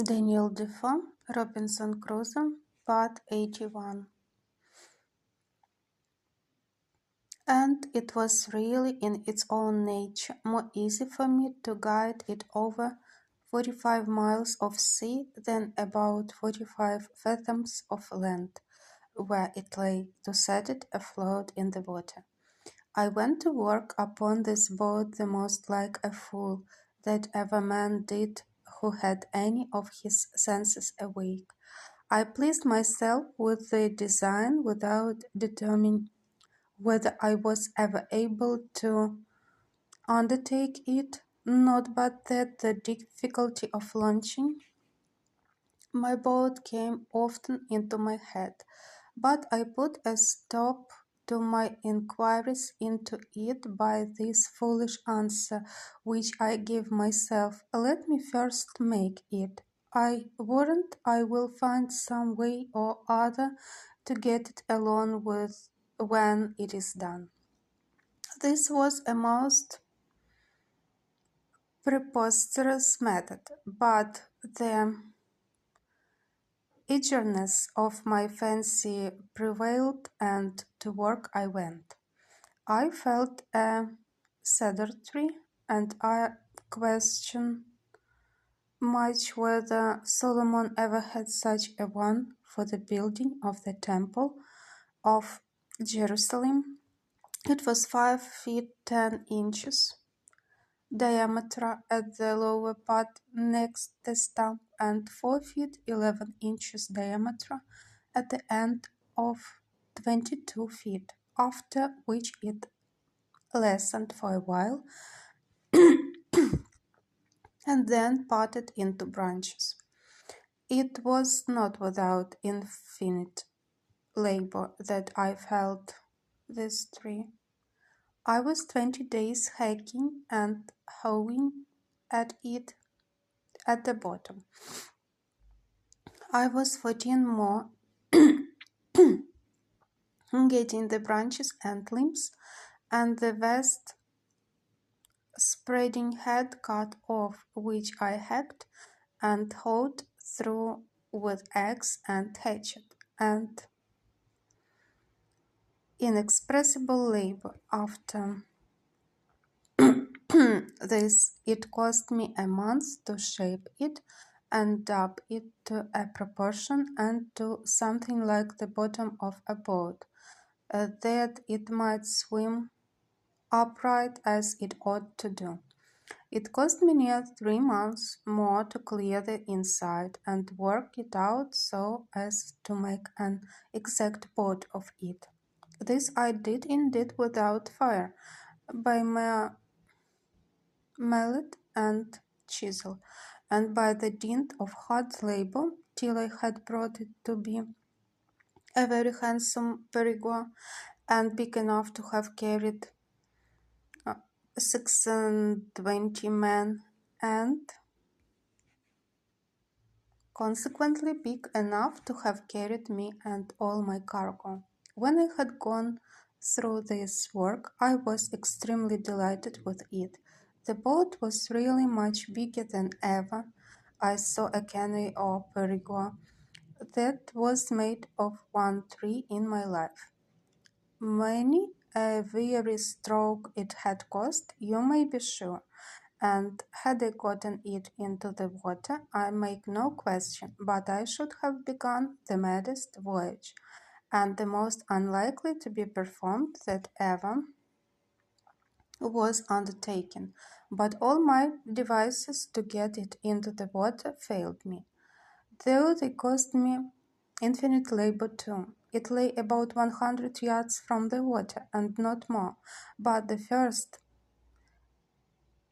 Daniel Defoe, Robinson Crusoe, Part 81. And it was really in its own nature more easy for me to guide it over 45 miles of sea than about 45 fathoms of land, where it lay, to set it afloat in the water. I went to work upon this boat the most like a fool that ever man did who had any of his senses awake. I pleased myself with the design without determining whether I was ever able to undertake it, not but that the difficulty of launching my boat came often into my head, but I put a stop to my inquiries into it by this foolish answer, which I give myself: let me first make it. I warrant I will find some way or other to get it along with when it is done. This was a most preposterous method, but the eagerness of my fancy prevailed, and to work I went. I felt a sedentary, and I question much whether Solomon ever had such a one for the building of the temple of Jerusalem. It was 5 feet 10 inches diameter at the lower part next the stump, and 4 feet 11 inches diameter at the end of 22 feet, after which it lessened for a while and then parted into branches. It was not without infinite labor that I felled this tree. I was 20 days hacking and hewing at it at the bottom. I was 14 more getting the branches and limbs and the vast spreading head cut off, which I hacked and hoed through with axe and hatchet, and inexpressible labor. After this, it cost me a month to shape it and dab it to a proportion and to something like the bottom of a boat, that it might swim upright as it ought to do. It cost me near 3 months more to clear the inside and work it out so as to make an exact boat of it. This I did indeed without fire, by mere mallet and chisel, and by the dint of hard labor, till I had brought it to be a very handsome perigord, and big enough to have carried 26 men, and consequently big enough to have carried me and all my cargo. When I had gone through this work, I was extremely delighted with it. The boat was really much bigger than ever I saw a canoe or perigord that was made of one tree in my life. Many a weary stroke it had cost, you may be sure, and had I gotten it into the water, I make no question but I should have begun the maddest voyage, and the most unlikely to be performed that ever was undertaken. But all my devices to get it into the water failed me, though they cost me infinite labor too. It lay about 100 yards from the water, and not more, but the first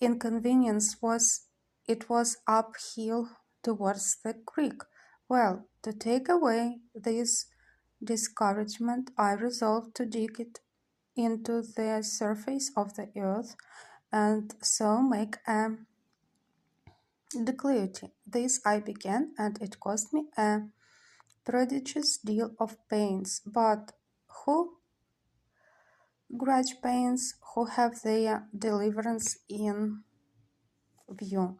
inconvenience was it was uphill towards the creek. Well, to take away this discouragement, I resolved to dig it into the surface of the earth, and so make a declivity. This I began, and it cost me a prodigious deal of pains, but who grudge pains who have their deliverance in view?